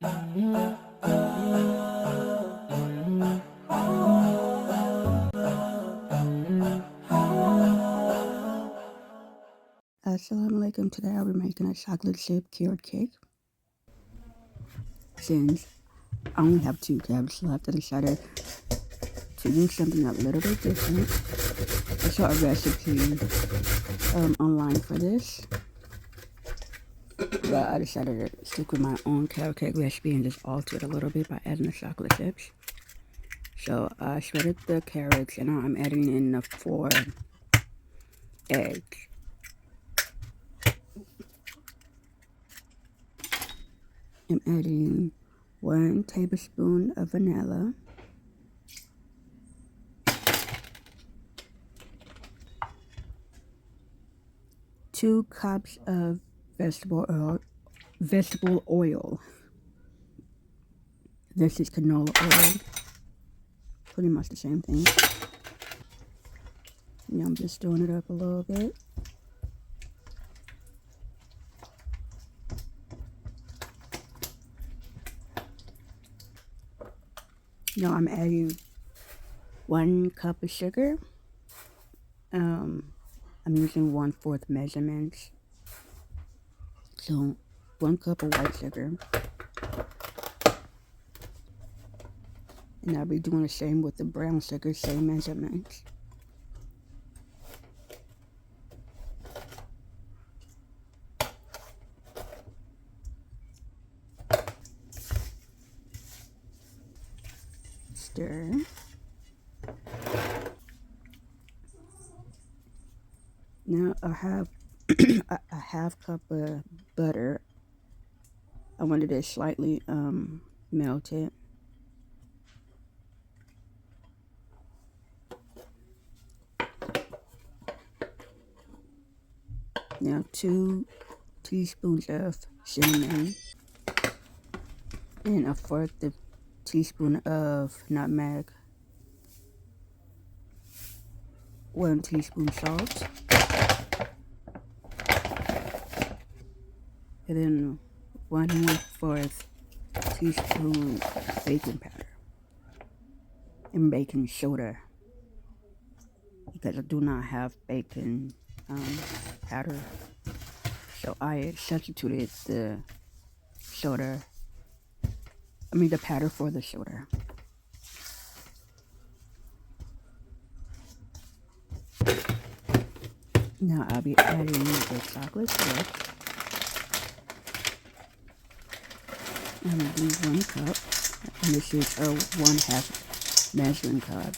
Assalamu alaikum. Today I'll be making a chocolate chip carrot cake. Since I only have 2 carrots left, I decided to do something a little bit different. I saw a recipe online for this, but I decided to stick with my own carrot cake recipe and just alter it a little bit by adding the chocolate chips. So I shredded the carrots and now I'm adding in the 4 eggs. I'm adding 1 tablespoon of vanilla, 2 cups of vegetable oil. This is canola oil. Pretty much the same thing. Now I'm just stirring it up a little bit. Now I'm adding 1 cup of sugar. I'm using 1/4 measurements. So 1 cup of white sugar. And I'll be doing the same with the brown sugar, same measurements. Stir. Now I have a half cup of butter. I wanted it slightly melted. Now 2 teaspoons of cinnamon and 1/4 teaspoon of nutmeg, 1 teaspoon salt, and then 1/4 teaspoon baking powder and baking soda, because I do not have baking powder, so I substituted the powder for the soda. Now I'll be adding the chocolate syrup. I'm going to do 1 cup, and this is a 1/2 measuring cup,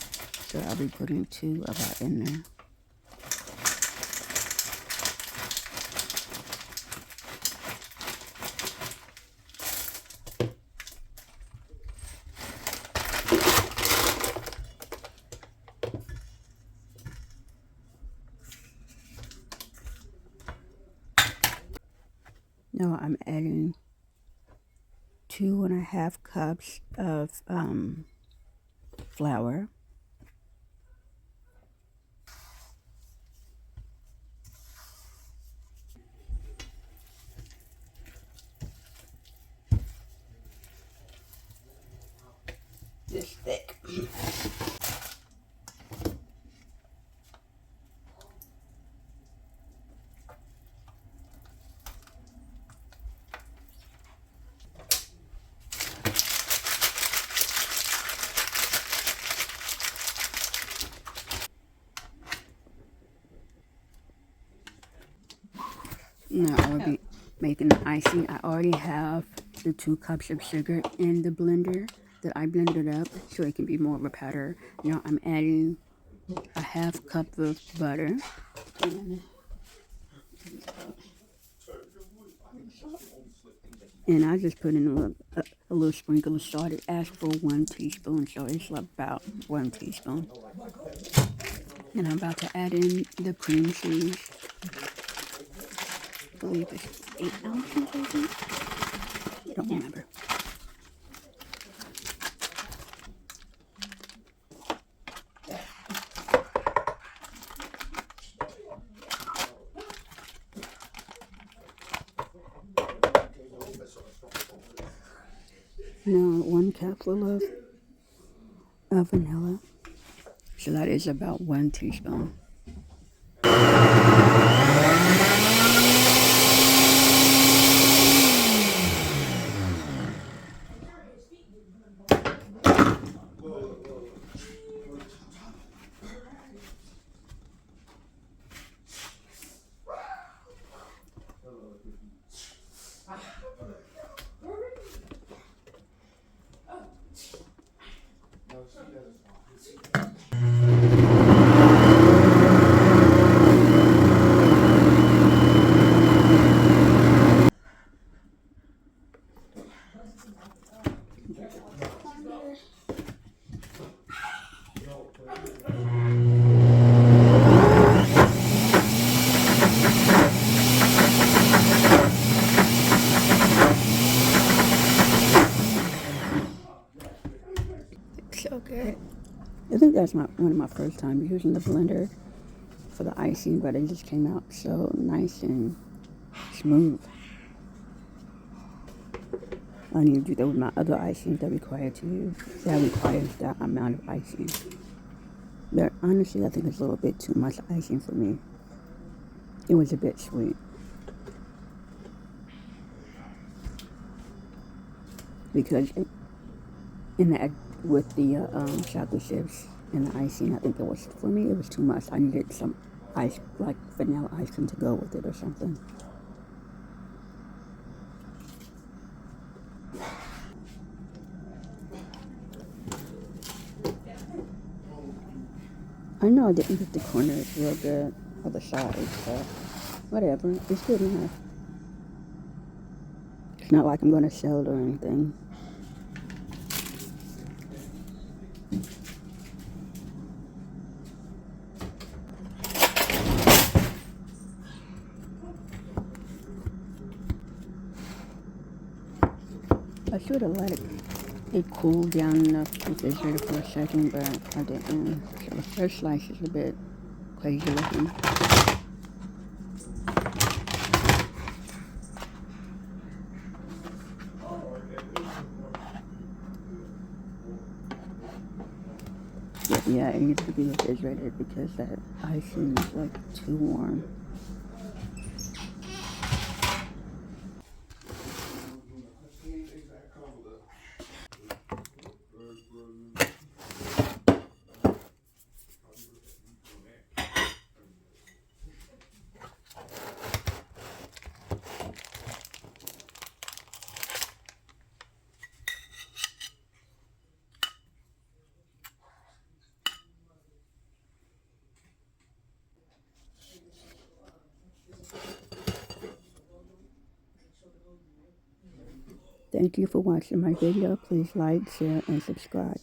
so I'll be putting 2 of that in there. Now I'm adding 2.5 cups of flour. This thick. Now I'll be making the icing. I already have the 2 cups of sugar in the blender that I blended up so it can be more of a powder. Now I'm adding a 1/2 cup of butter. And I just put in a little sprinkle of salt. It asked for 1 teaspoon, so it's about 1 teaspoon. And I'm about to add in the cream cheese. I believe it's 8 ounces, I think. I don't remember. Now 1 cupful of vanilla. So that is about 1 teaspoon. So good. I think that's one of my first times using the blender for the icing, but it just came out so nice and smooth. I need to do that with my other icings that requires that amount of icing. But honestly, I think it's a little bit too much icing for me. It was a bit sweet. Because with the chocolate chips and the icing, I think it was, for me, it was too much. I needed some ice, like vanilla ice cream to go with it or something. I know I didn't get the corners real good, or the sides, but whatever. It's good enough. It's not like I'm going to sell it or anything. I should have let it cool down enough to refrigerator for a second, but I didn't. So the first slice is a bit crazy looking. But yeah, it needs to be refrigerated because that icing is like too warm. Thank you for watching my video. Please like, share, and subscribe.